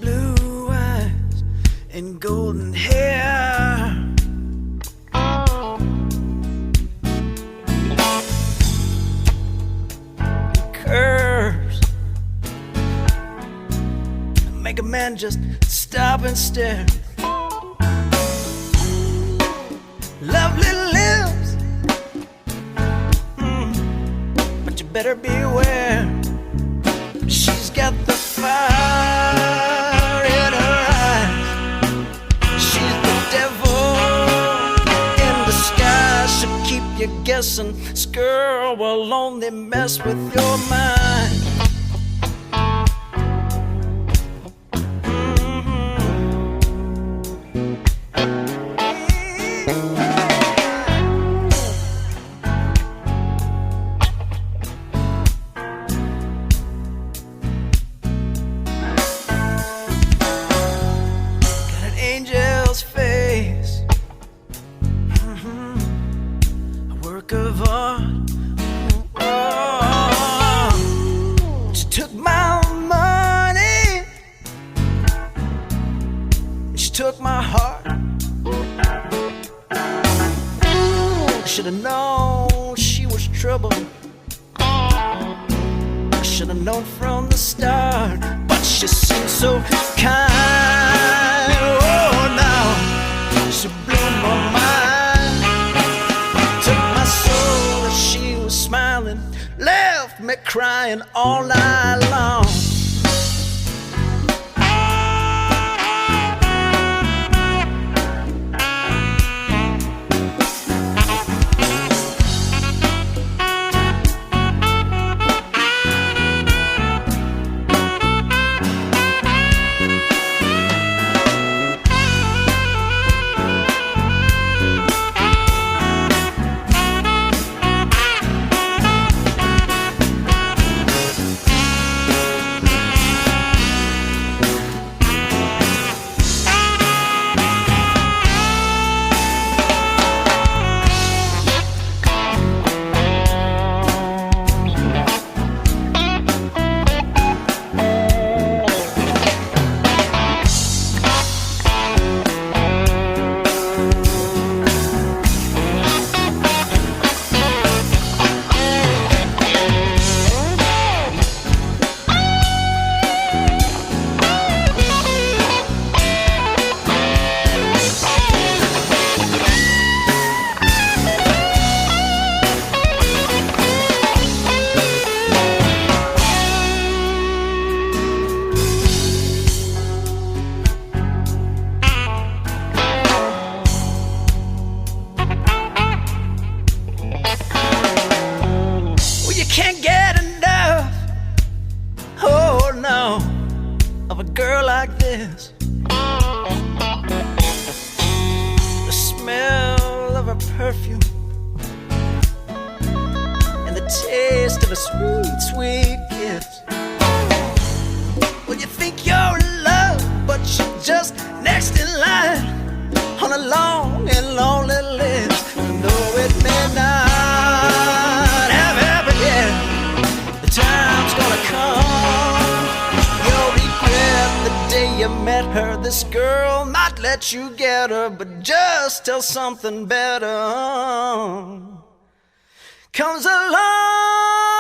Blue eyes and golden hair, curves make a man just stop and stare. Lovely lips, but you better beware. She's got the fire in her eyes. She's the devil in disguise. She'll keep you guessing. This girl will only mess with your mind. Angel's face, a work of art. Oh, she took my money, she took my heart. I should have known she was trouble. I should have known from the start, but she seemed so kind. She blew my mind, took my soul as she was smiling, left me crying all night long. Can't get enough, oh no, of a girl like this. The smell of her perfume and the taste of a sweet, sweet kiss. Well, you think you're in love, but you're just next in line on a long and lonely list. Though it may not have happened yet, the time's gonna come. You'll regret the day you met her. This girl might let you get her, but just till something better comes along.